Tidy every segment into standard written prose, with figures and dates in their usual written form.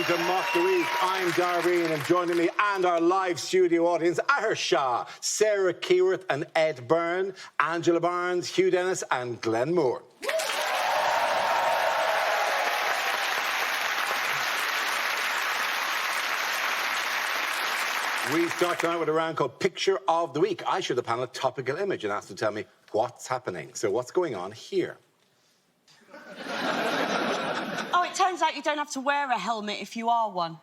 to Mock the Week. I'm Briain, and joining me and our live studio audience, Shah, Sarah Keyworth and Ed Byrne, Angela Barnes, Hugh Dennis and Glenn Moore. We start tonight with a round called Picture of the Week. I show the panel a topical image and ask them to tell me what's happening. So what's going on here? Oh, it turns out you don't have to wear a helmet if you are one.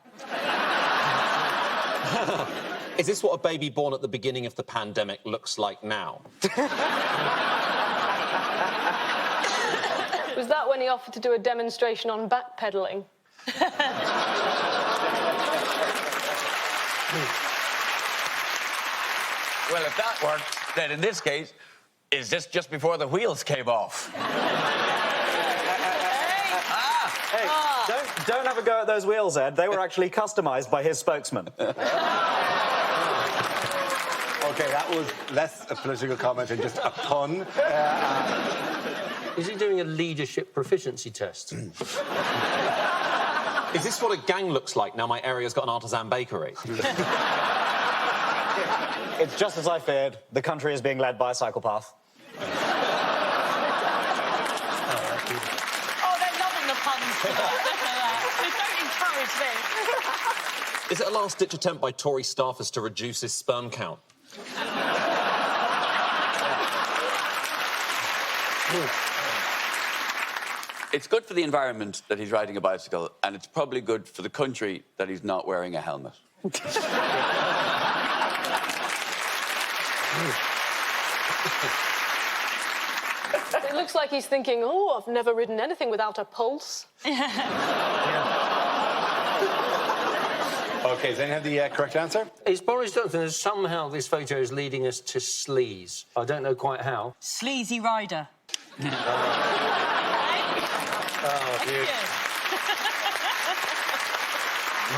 Is this what a baby born at the beginning of the pandemic looks like now? Was that when he offered to do a demonstration on backpedalling? Well, if that worked, then in this case, is this just before the wheels came off? Hey, don't have a go at those wheels, Ed. They were actually customised by his spokesman. OK, that was less a political comment and just a pun. Is he doing a leadership proficiency test? Is this what a gang looks like now my area's got an artisan bakery? It's just as I feared. The country is being led by a psychopath. Oh, they're loving the puns tonight. Don't encourage this. Is it a last-ditch attempt by Tory staffers to reduce his sperm count? It's good for the environment that he's riding a bicycle, and it's probably good for the country that he's not wearing a helmet. It looks like he's thinking, oh, I've never ridden anything without a pulse. OK, does anyone have the correct answer? It's Boris Johnson, and somehow this photo is leading us to sleaze. I don't know quite how. Sleazy rider. Oh, dear.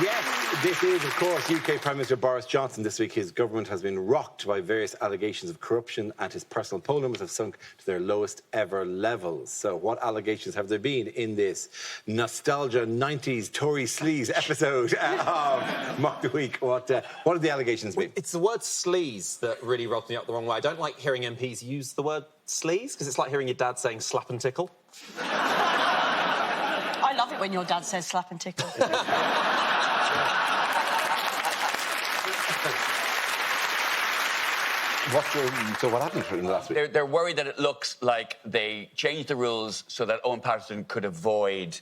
Yes, this is, of course, UK Prime Minister Boris Johnson. This week, his government has been rocked by various allegations of corruption, and his personal poll numbers have sunk to their lowest ever levels. So what allegations have there been in this nostalgia 90s Tory sleaze episode of Mock the Week? What have the allegations been? It's the word sleaze that really rubbed me up the wrong way. I don't like hearing MPs use the word sleaze, because it's like hearing your dad saying slap and tickle. I love it when your dad says slap and tickle. So what happened in the last week? They're worried that it looks like they changed the rules so that Owen Parsons could avoid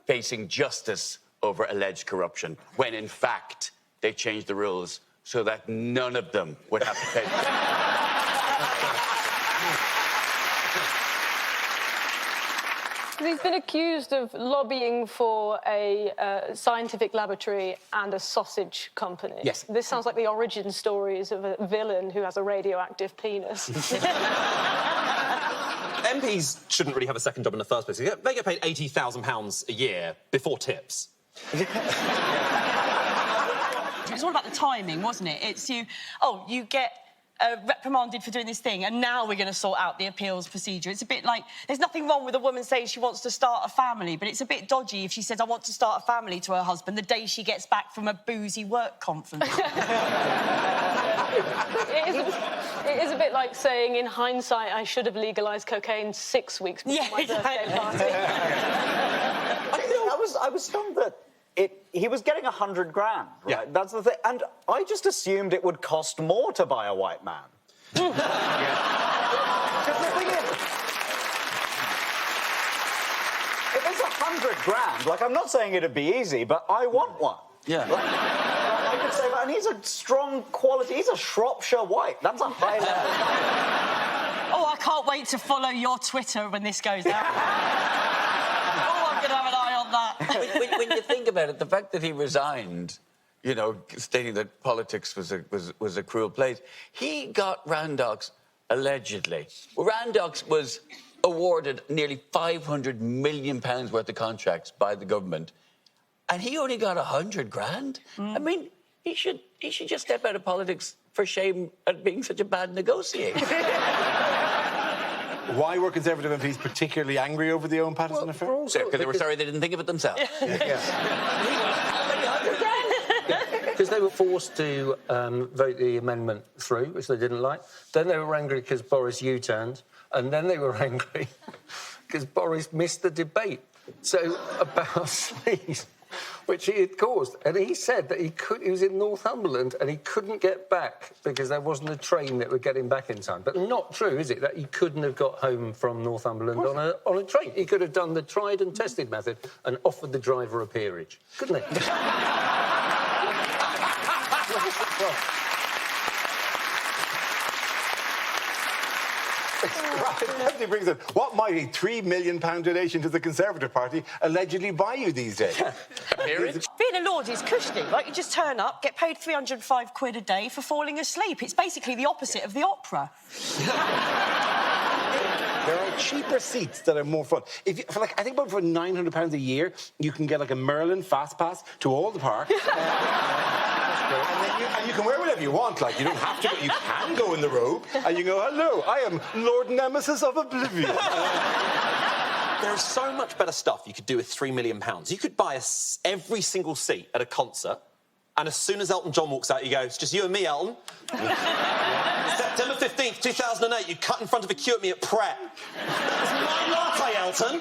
facing justice over alleged corruption, when in fact they changed the rules so that none of them would have to pay. He's been accused of lobbying for a scientific laboratory and a sausage company. Yes. This sounds like the origin stories of a villain who has a radioactive penis. MPs shouldn't really have a second job in the first place. They get paid £80,000 a year before tips. It was all about the timing, wasn't it? It's you get reprimanded for doing this thing, and now we're going to sort out the appeals procedure. It's a bit like, there's nothing wrong with a woman saying she wants to start a family, but it's a bit dodgy if she says, I want to start a family to her husband the day she gets back from a boozy work conference. It is a bit like saying, in hindsight, I should have legalised cocaine 6 weeks before my birthday party. I was stunned that he was getting 100 grand, right? Yeah. That's the thing. And I just assumed it would cost more to buy a white man. Because the thing is, if it's 100 grand, like, I'm not saying it'd be easy, but I want one. Yeah. I could say that, and he's a strong quality, he's a Shropshire white. That's a high level. Oh, I can't wait to follow your Twitter when this goes out. Oh, I'm going to have an eye on that. When you think about it, the fact that he resigned, you know, stating that politics was a cruel place, he got Randox, allegedly. Randox was awarded nearly £500 million worth of contracts by the government, and he only got 100 grand. I mean, he should just step out of politics for shame at being such a bad negotiator. Why were Conservative MPs particularly angry over the Owen Paterson affair? Because they were sorry they didn't think of it themselves. They Because they were forced to vote the amendment through, which they didn't like. Then they were angry because Boris U-turned. And then they were angry because Boris missed the debate. So, about sleaze, which he had caused. And he said that he was in Northumberland and he couldn't get back because there wasn't a train that would get him back in time. But not true, is it, that he couldn't have got home from Northumberland on a train? He could have done the tried and tested method and offered the driver a peerage, couldn't he? Right, brings it. What might a £3 million donation to the Conservative Party allegedly buy you these days? Being a lord is cushy. Like, you just turn up, get paid 305 quid a day for falling asleep. It's basically the opposite of the opera. There are cheaper seats that are more fun. If you, for like, I think about for £900 a year, you can get like a Merlin fast pass to all the park. And you can wear whatever you want. Like, you don't have to, but you can go in the robe. And you go, hello, I am Lord Nemesis of Oblivion. There's so much better stuff you could do with £3 million. You could buy every single seat at a concert, and as soon as Elton John walks out, you go, it's just you and me, Elton. September 15th, 2008, you cut in front of a queue at me at Pret. It's my latte, Elton.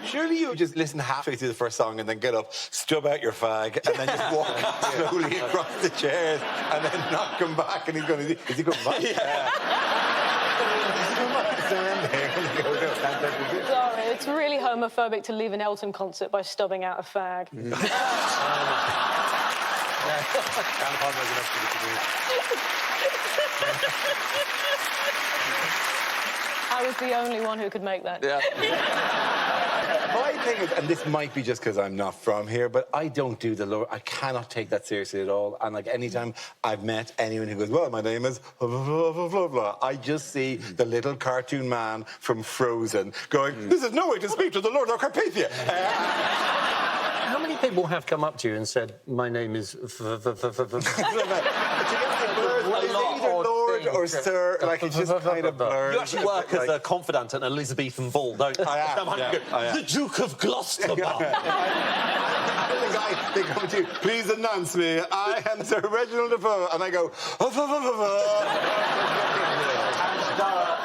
Surely you just listen halfway through the first song and then get up, stub out your fag, and then just walk slowly across the chairs and then not come back. And he's going to... Is he coming back? Yeah. Sorry, it's really homophobic to leave an Elton concert by stubbing out a fag. I was the only one who could make that. Yeah. My thing is, and this might be just because I'm not from here, but I don't do the Lord. I cannot take that seriously at all. And like anytime I've met anyone who goes, well, my name is blah, blah, blah, blah, blah, I just see the little cartoon man from Frozen going, this is no way to speak to the Lord of Carpathia. How many people have come up to you and said, my name is... Either Lord or Sir, like it's just kind of blurred. You actually work as a confidant at an Elizabethan ball, don't you? I am, yeah. The Duke of Gloucester. They come to you, please announce me, I am Sir Reginald Defoe, and I go,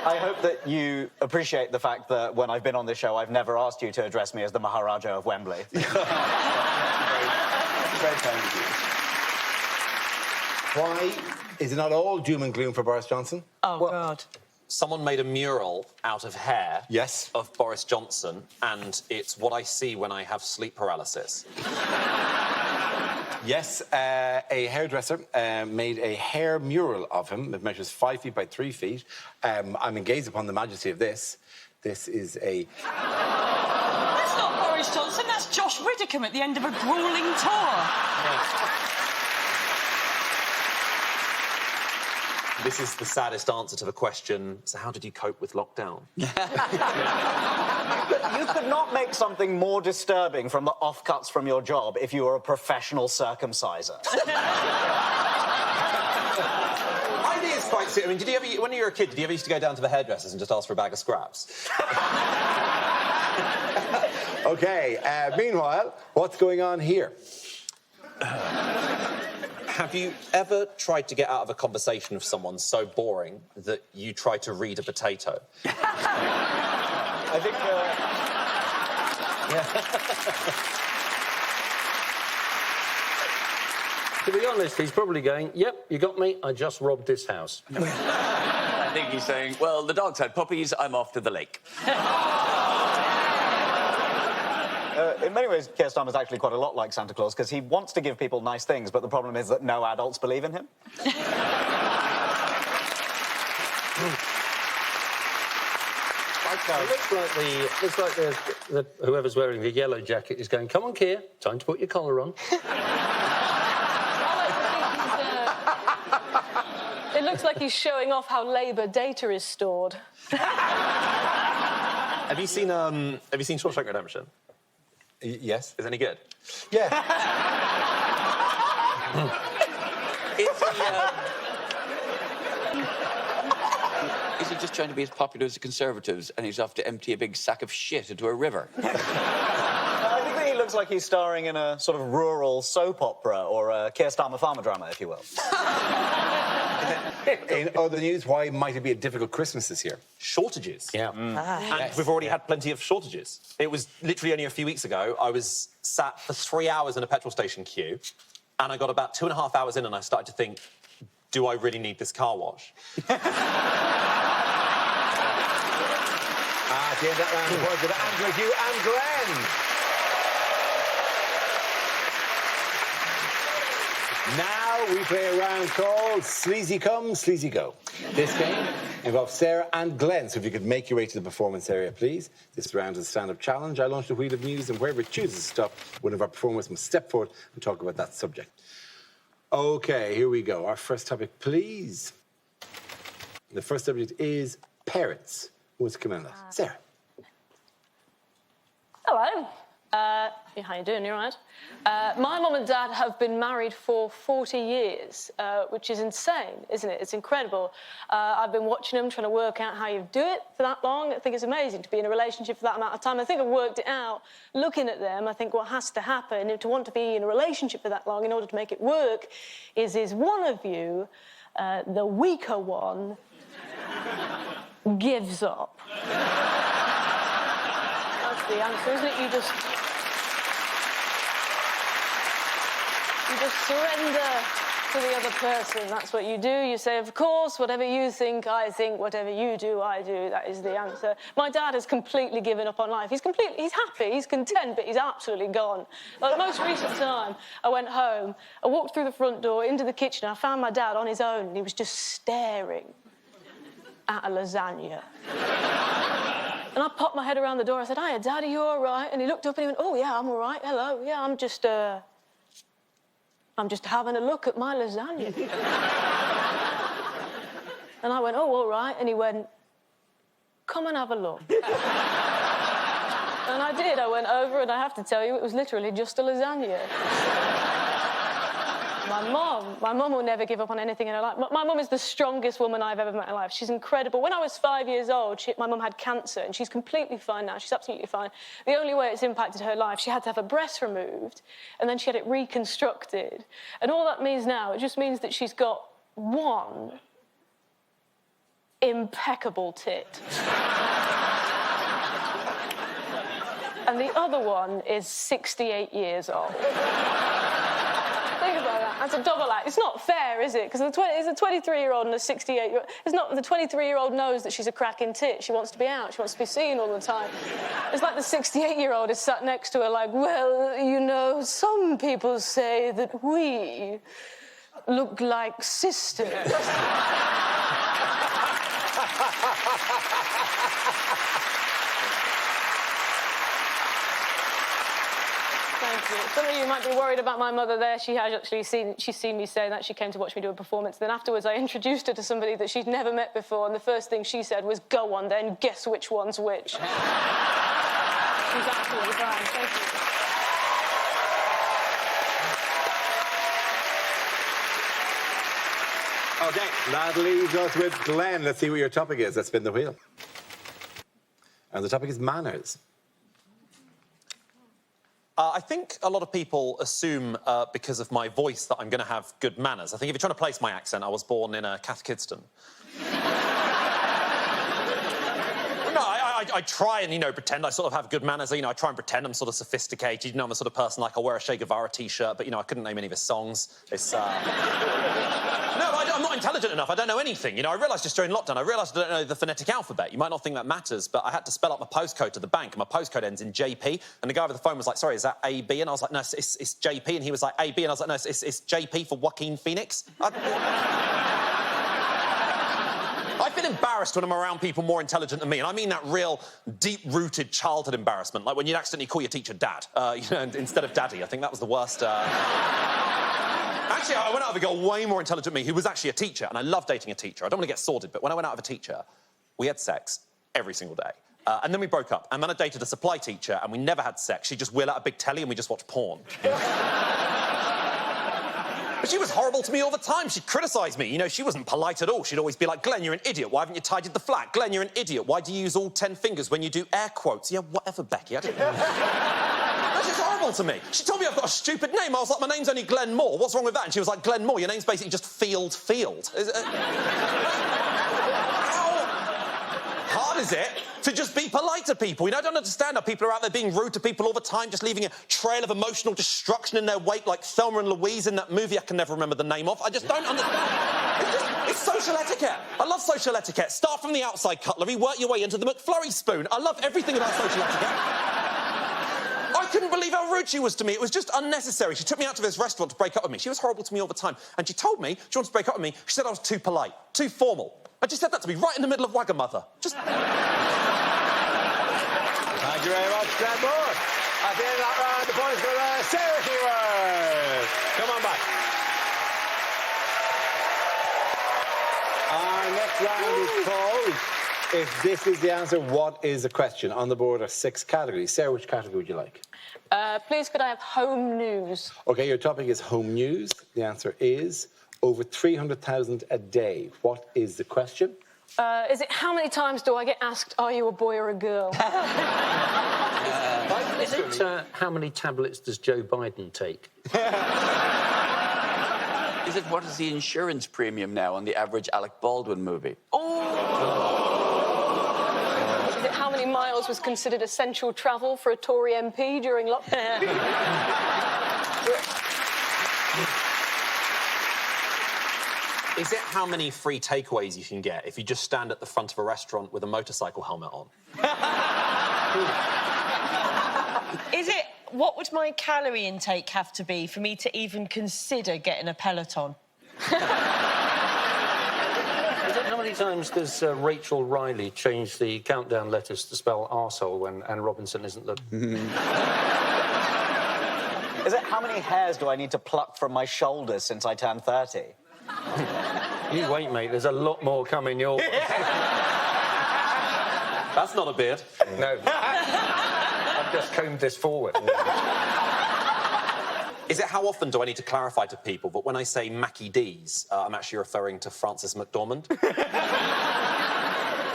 I hope that you appreciate the fact that when I've been on this show, I've never asked you to address me as the Maharaja of Wembley. Very kind of you. Why is it not all doom and gloom for Boris Johnson? Oh, God. Someone made a mural out of hair Yes. of Boris Johnson, and it's what I see when I have sleep paralysis. Yes, a hairdresser made a hair mural of him. It measures 5 feet by 3 feet. I'm engaged upon the majesty of this. This is a... That's not Boris Johnson, that's Josh Widdicombe at the end of a gruelling tour. This is the saddest answer to the question, so how did you cope with lockdown? You could not make something more disturbing from the offcuts from your job if you were a professional circumciser. I think it's quite... I mean, did you ever, when you were a kid, did you ever used to go down to the hairdressers and just ask for a bag of scraps? OK, meanwhile, what's going on here? Have you ever tried to get out of a conversation with someone so boring that you try to read a potato? I think... To be honest, he's probably going, yep, you got me, I just robbed this house. I think he's saying, well, the dogs had puppies, I'm off to the lake. In many ways, Keir Starmer's actually quite a lot like Santa Claus, because he wants to give people nice things, but the problem is that no adults believe in him. It looks like the whoever's wearing the yellow jacket is going, come on, Keir, time to put your collar on. It looks like he's showing off how Labour data is stored. Have you seen Shawshank Redemption? Yes. Is it any good? Yeah. Is he just trying to be as popular as the Conservatives and he's off to empty a big sack of shit into a river? I think that he looks like he's starring in a sort of rural soap opera or a Keir Starmer farmer drama, if you will. In other news, why might it be a difficult Christmas this year? Shortages. Yeah. And we've already had plenty of shortages. It was literally only a few weeks ago, I was sat for 3 hours in a petrol station queue, and I got about 2.5 hours in and I started to think, do I really need this car wash? At the end of that round, the points of Andrew, Hugh and Glenn. Now we play a round called Sleazy Come, Sleazy Go. This game involves Sarah and Glenn, so if you could make your way to the performance area, please. This round is a stand-up challenge. I launch the wheel of news, and wherever it chooses to stop, one of our performers must step forward and talk about that subject. OK, here we go. Our first topic, please. The first subject is parents. Who wants to come in on that? Sarah. Hello. How you doing? You all right? My mum and dad have been married for 40 years, which is insane, isn't it? It's incredible. I've been watching them, trying to work out how you do it for that long. I think it's amazing to be in a relationship for that amount of time. I think I've worked it out. Looking at them, I think what has to happen to want to be in a relationship for that long in order to make it work is one of you, the weaker one, gives up. That's the answer, isn't it? You just surrender to the other person. That's what you do. You say, of course, whatever you think, I think. Whatever you do, I do. That is the answer. My dad has completely given up on life. He's happy, he's content, but he's absolutely gone. Like the most recent time, I went home, I walked through the front door into the kitchen, I found my dad on his own, and he was just staring at a lasagna. And I popped my head around the door. I said, hiya, Dad, are you all right? And he looked up and he went, oh, yeah, I'm all right. Hello. Yeah, I'm just having a look at my lasagna. And I went, oh, all right. And he went, come and have a look. And I did. I went over, and I have to tell you, it was literally just a lasagna. My mum will never give up on anything in her life. My mum is the strongest woman I've ever met in my life. She's incredible. When I was 5 years old, my mum had cancer, and she's completely fine now. She's absolutely fine. The only way it's impacted her life, she had to have a breast removed, and then she had it reconstructed. And all that means now, it just means that she's got one impeccable tit. And the other one is 68 years old. Think about that. That's a double act. It's not fair, is it? Because it's a 23-year-old and a 68-year-old. It's not. The 23-year-old knows that she's a cracking tit. She wants to be out. She wants to be seen all the time. It's like the 68-year-old is sat next to her like, well, you know, some people say that we look like sisters. Thank you. Some of you might be worried about my mother there. She has actually she's seen me say that. She came to watch me do a performance. Then afterwards, I introduced her to somebody that she'd never met before, and the first thing she said was, go on then, guess which one's which. She's absolutely fine. Thank you. OK, that leaves us with Glenn. Let's see what your topic is. Let's spin the wheel. And the topic is manners. I think a lot of people assume, because of my voice, that I'm going to have good manners. I think if you're trying to place my accent, I was born in Cath Kidston. No, I try and, pretend I sort of have good manners. I try and pretend I'm sort of sophisticated. I'm the sort of person, like, I'll wear a Che Guevara T-shirt, but, I couldn't name any of his songs. It's, No, I'm not intelligent enough. I don't know anything. I realised just during lockdown, I realised I don't know the phonetic alphabet. You might not think that matters, but I had to spell out my postcode to the bank, and my postcode ends in JP, and the guy over the phone was like, sorry, is that AB? And I was like, no, it's JP, and he was like, AB, and I was like, no, it's JP for Joaquin Phoenix. I feel embarrassed when I'm around people more intelligent than me, and I mean that real deep-rooted childhood embarrassment, like when you accidentally call your teacher Dad, instead of Daddy. I think that was the worst. Actually, I went out with a girl way more intelligent than me who was actually a teacher, and I love dating a teacher. I don't want to get sordid, but when I went out with a teacher, we had sex every single day. And then we broke up, and then I dated a supply teacher, and we never had sex. She'd just wheel out a big telly, and we just watched porn. But she was horrible to me all the time. She'd criticise me. She wasn't polite at all. She'd always be like, Glenn, you're an idiot. Why haven't you tidied the flat? Glenn, you're an idiot. Why do you use all 10 fingers when you do air quotes? Yeah, whatever, Becky. I don't know. She's horrible to me. She told me I've got a stupid name. I was like, my name's only Glenn Moore. What's wrong with that? And she was like, Glenn Moore, your name's basically just Field. How hard is it to just be polite to people? You know, I don't understand how people are out there being rude to people all the time, just leaving a trail of emotional destruction in their wake, like Thelma and Louise in that movie I can never remember the name of. I just don't understand. It's social etiquette. I love social etiquette. Start from the outside cutlery, work your way into the McFlurry spoon. I love everything about social etiquette. I couldn't believe how rude she was to me. It was just unnecessary. She took me out to this restaurant to break up with me. She was horrible to me all the time. And she told me she wanted to break up with me. She said I was too polite, too formal. And she said that to me right in the middle of Wagamother. Just... Thank you very much, Glenn Moore. At the end of that round, the points for Sarah Keyworth. Come on back. Our next round is called If This Is the Answer, What Is the Question? On the board are 6 categories. Sarah, which category would you like? Please, could I have home news? OK, your topic is home news. The answer is over 300,000 a day. What is the question? Is it how many times do I get asked, are you a boy or a girl? Is it how many tablets does Joe Biden take? Is it what is the insurance premium now on the average Alec Baldwin movie? Is it how many miles was considered essential travel for a Tory MP during lockdown? Is it how many free takeaways you can get if you just stand at the front of a restaurant with a motorcycle helmet on? Is it what would my calorie intake have to be for me to even consider getting a Peloton? Is it how many times does Rachel Riley change the countdown letters to spell arsehole when Anne Robinson isn't looking? Is it how many hairs do I need to pluck from my shoulders since I turned 30? You wait, mate. There's a lot more coming your way. That's not a beard. No. I've just combed this forward. Is it how often do I need to clarify to people that when I say Mackie D's, I'm actually referring to Francis McDormand?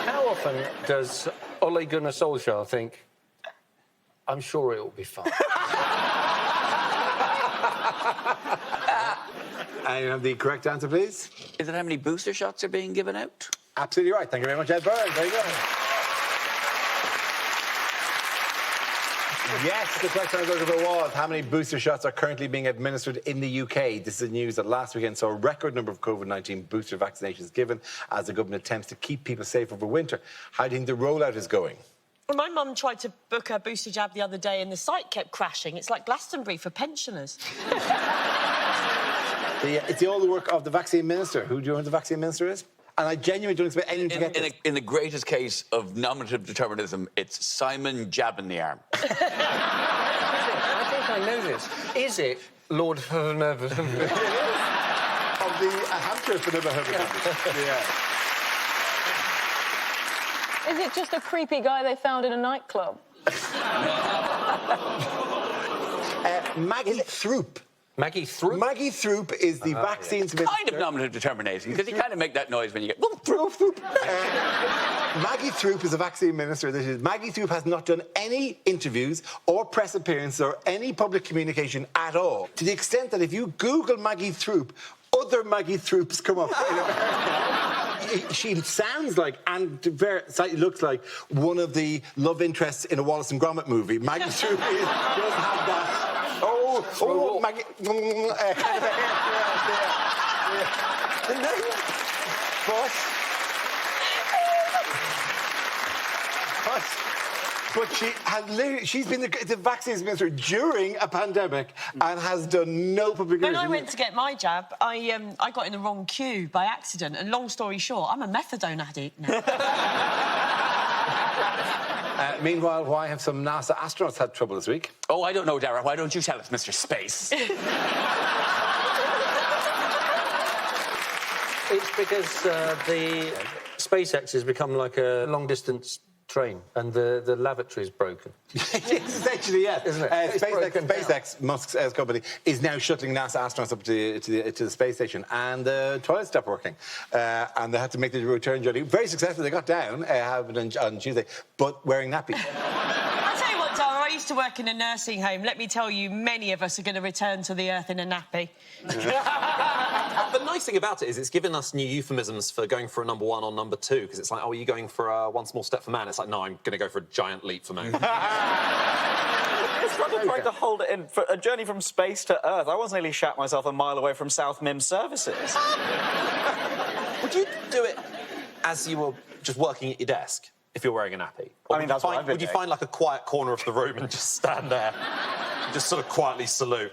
How often does Ole Gunnar Solskjaer think, I'm sure it will be fine? And you have the correct answer, please? Is it how many booster shots are being given out? Absolutely right. Thank you very much, Ed Byrne. Very good. Yes, the question I was looking for was how many booster shots are currently being administered in the UK? This is news that last weekend saw a record number of COVID-19 booster vaccinations given as the government attempts to keep people safe over winter. How do you think the rollout is going? Well, my mum tried to book her booster jab the other day and the site kept crashing. It's like Glastonbury for pensioners. It's all the work of the vaccine minister. Who do you know who the vaccine minister is? And I genuinely don't expect anyone to get this. In the greatest case of nominative determinism, it's Simon Jab in the arm. I think I know this. Is it Lord Of the Hampshire Yeah. Is it just a creepy guy they found in a nightclub? Maggie Throop. Maggie Throop? Maggie Throop is the vaccines minister. Kind of nominative determination, because you kind of make that noise when you get... Maggie Throop is a vaccine minister. Maggie Throop has not done any interviews or press appearances or any public communication at all. To the extent that if you Google Maggie Throop, other Maggie Throops come up in America. She sounds like, and slightly looks like, one of the love interests in a Wallace and Gromit movie. Maggie Throop does have that. Oh, Maggie. Kind of a But she has literally, she's been the vaccines minister during a pandemic and has done no public. When I went to get my jab, I got in the wrong queue by accident. And long story short, I'm a methadone addict now. Meanwhile, why have some NASA astronauts had trouble this week? Oh, I don't know, Dara. Why don't you tell us, Mr. Space? It's because the SpaceX has become like a long-distance train, and the lavatory is broken. Essentially, yeah. Isn't it? SpaceX, Musk's company, is now shuttling NASA astronauts up to the space station, and the toilets stopped working, and they had to make the return journey. Very successful. They got down on Tuesday, but wearing nappies. I tell you what, Dara, I used to work in a nursing home, let me tell you, many of us are going to return to the earth in a nappy. The nice thing about it is it's given us new euphemisms for going for a number 1 or number 2, because it's like, oh, are you going for a one small step for man? It's like, no, I'm going to go for a giant leap for moon. I struggled trying to hold it in. For a journey from space to Earth, I once nearly shat myself a mile away from South Mim Services. Would you do it as you were just working at your desk, if you're wearing a nappy? Or I mean, that's what I've been would you doing. find, like, a quiet corner of the room and just stand there and just sort of quietly salute?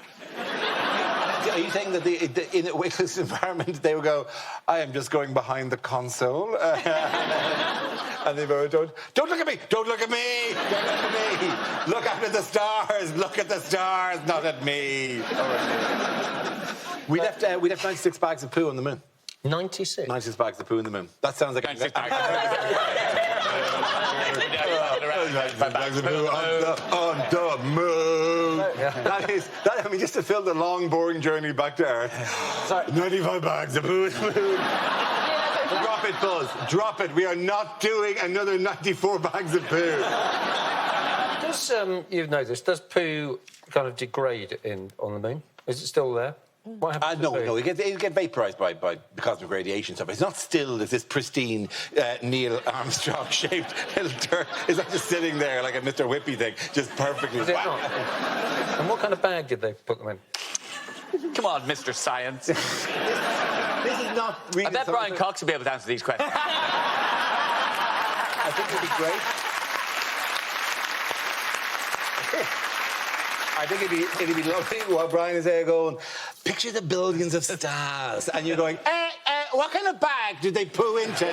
Are you saying that in a weightless environment they would go, I am just going behind the console? And they go, don't look at me! Don't look at me! Don't look at me! Look up at the stars! Look at the stars, not at me! We left 96 bags of poo on the moon. 96? 96 bags of poo on the moon. That sounds like... 96 bags. 96 bags of poo on the moon. I mean, just to fill the long, boring journey back to Earth. Sorry. 95 bags of poo on the moon. Drop it, Buzz. Drop it. We are not doing another 94 bags of poo. Does, you know this, does poo kind of degrade on the moon? Is it still there? What happens to poo? No, it get vaporised by the cosmic radiation stuff. It's not still as this pristine Neil Armstrong-shaped little dirt. It's not just sitting there like a Mr. Whippy thing, just perfectly... Is it not? And what kind of bag did they put them in? Come on, Mr. Science. This is not really... I bet Brian Cox will be able to answer these questions. I think it'd be great. I think it'd be lovely while Brian is there going, picture the billions of stars. And you're going, what kind of bag did they poo into? At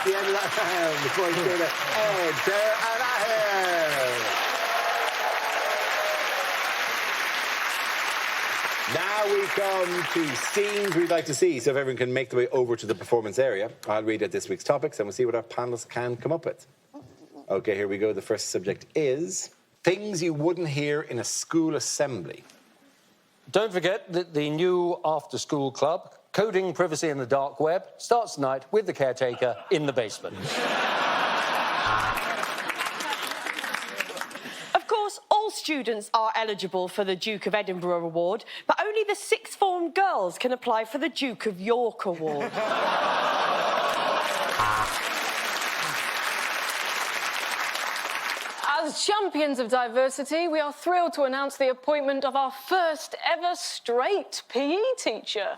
the end of that round, before you say that, there and ahead. Now we come to scenes we'd like to see. So if everyone can make their way over to the performance area, I'll read out this week's topics and we'll see what our panellists can come up with. OK, here we go. The first subject is things you wouldn't hear in a school assembly. Don't forget that the new after-school club, Coding Privacy in the Dark Web, starts tonight with the caretaker in the basement. Of course, all students are eligible for the Duke of Edinburgh Award, but only the sixth form girls can apply for the Duke of York Award. As champions of diversity, we are thrilled to announce the appointment of our first ever straight PE teacher.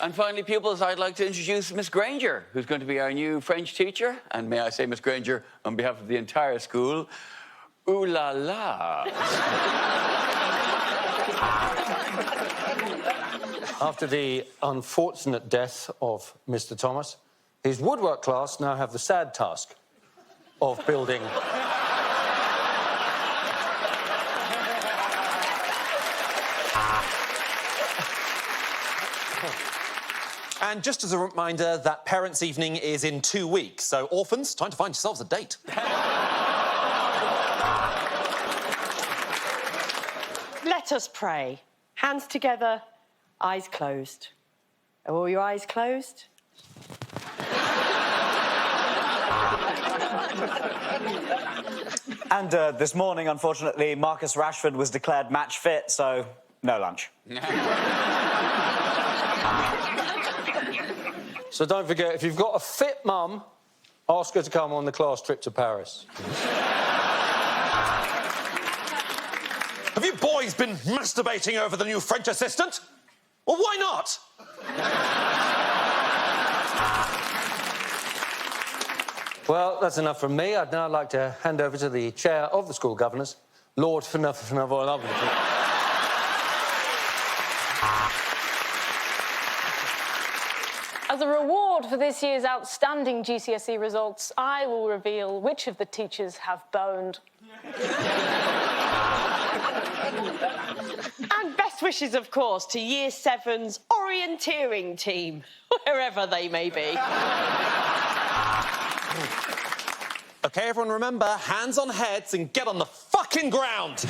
And finally, pupils, I'd like to introduce Miss Granger, who's going to be our new French teacher. And may I say, Miss Granger, on behalf of the entire school, ooh la la. After the unfortunate death of Mr. Thomas, his woodwork class now have the sad task of building... And just as a reminder, that parents' evening is in 2 weeks. So, orphans, time to find yourselves a date. Let us pray. Hands together, eyes closed. Are all your eyes closed? And this morning, unfortunately, Marcus Rashford was declared match fit, so no lunch. So don't forget, if you've got a fit mum, ask her to come on the class trip to Paris. Have you boys been masturbating over the new French assistant? Well, why not? Well, that's enough from me. I'd now like to hand over to the chair of the school governors, Lord Fnufnavoy. As a reward for this year's outstanding GCSE results, I will reveal which of the teachers have boned. And best wishes, of course, to Year 7's orienteering team, wherever they may be. OK, everyone remember, hands on heads and get on the fucking ground.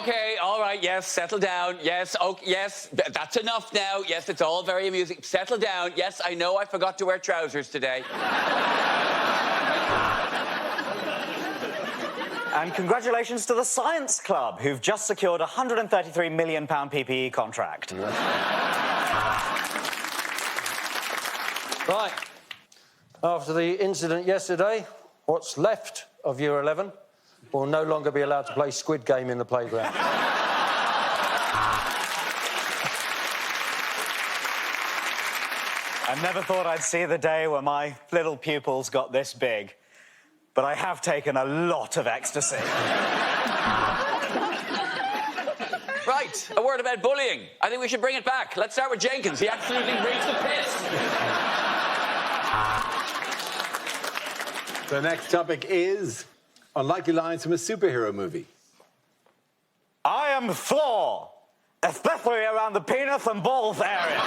Okay, all right, yes, settle down. Yes, okay, yes, that's enough now. Yes, it's all very amusing. Settle down. Yes, I know I forgot to wear trousers today. And congratulations to the Science Club, who've just secured a £133 million PPE contract. Right. After the incident yesterday, what's left of Year 11 will no longer be allowed to play Squid Game in the playground. I never thought I'd see the day where my little pupils got this big, but I have taken a lot of ecstasy. Right, a word about bullying. I think we should bring it back. Let's start with Jenkins. He absolutely reeks the piss. The next topic is unlikely lines from a superhero movie. I am Thor, especially around the penis and balls area.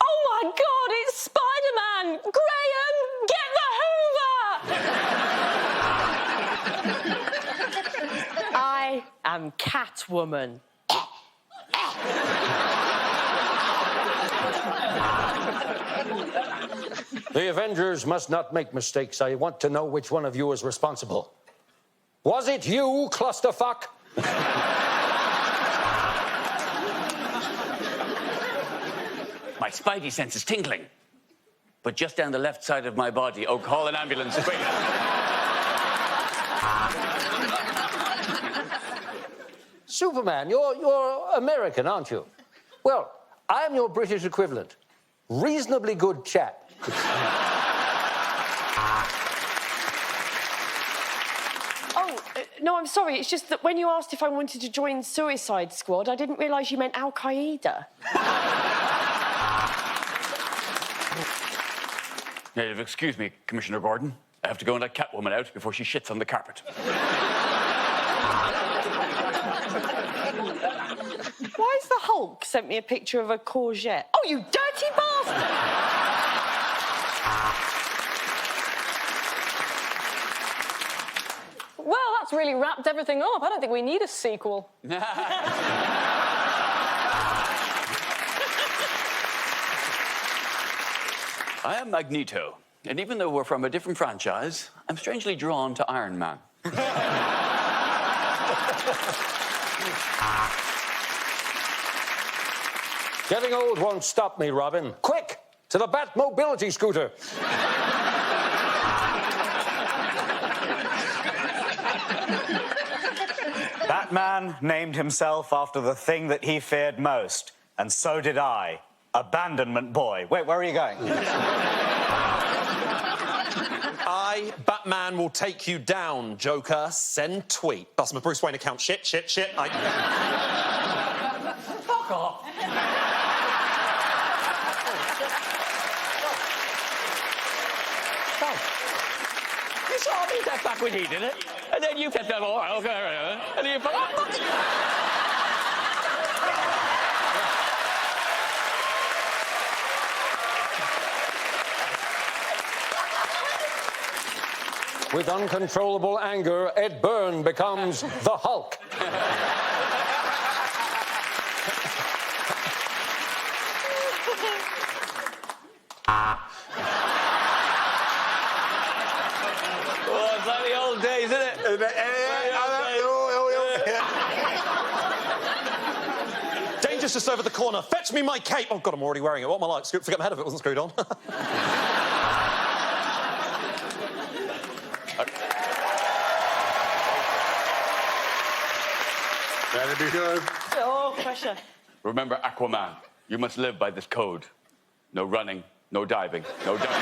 Oh my God, it's Spider-Man! Graham, get the Hoover! I am Catwoman. The Avengers must not make mistakes. I want to know which one of you is responsible. Was it you, clusterfuck? My spidey sense is tingling. But just down the left side of my body. Oh, call an ambulance, quick. Superman, you're American, aren't you? Well, I'm your British equivalent. Reasonably good chap. No, I'm sorry. It's just that when you asked if I wanted to join Suicide Squad, I didn't realise you meant Al Qaeda. Excuse me, Commissioner Gordon. I have to go and let Catwoman out before she shits on the carpet. Why's the Hulk sent me a picture of a courgette? Oh, you dirty bastard! Well, that's really wrapped everything up. I don't think we need a sequel. I am Magneto, and even though we're from a different franchise, I'm strangely drawn to Iron Man. Getting old won't stop me, Robin. Quick, to the Bat Mobility Scooter. Batman named himself after the thing that he feared most, and so did I. Abandonment boy. Wait, where are you going? I, Batman, will take you down, Joker. Send tweet. That's my Bruce Wayne account. Shit. Fuck off. You saw me that back when he did it, and then you said that all okay, and then you With uncontrollable anger, Ed Byrne becomes the Hulk. Oh, it's like the old days, isn't it? Danger's just over the corner. Fetch me my cape. Oh, God, I'm already wearing it. What am I like? Forget my head of it wasn't screwed on. Better be good. Oh, pressure. Remember, Aquaman, you must live by this code. No running, no diving, no ducking.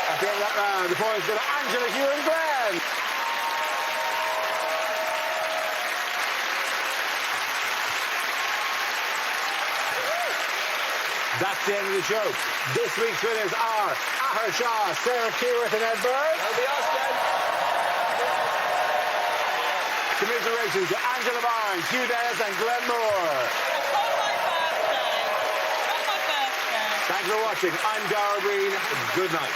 At the end of that round, the points go to Angela, Hugh and Glenn. That's the end of the show. This week's winners are Ahar Shah, Sarah Keyworth and Ed Byrne. That'll be us, guys. Commiserations to Angela Byrne, Hugh Dennis and Glenn Moore. Thanks for watching. I'm Dara Briain. Good night.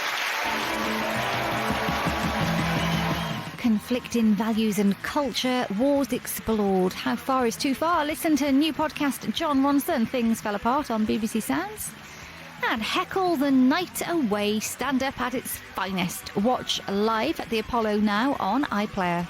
Conflicting values and culture, wars explored. How far is too far? Listen to new podcast John Ronson, Things Fell Apart on BBC Sounds. And Heckle the Night Away, stand up at its finest. Watch live at the Apollo now on iPlayer.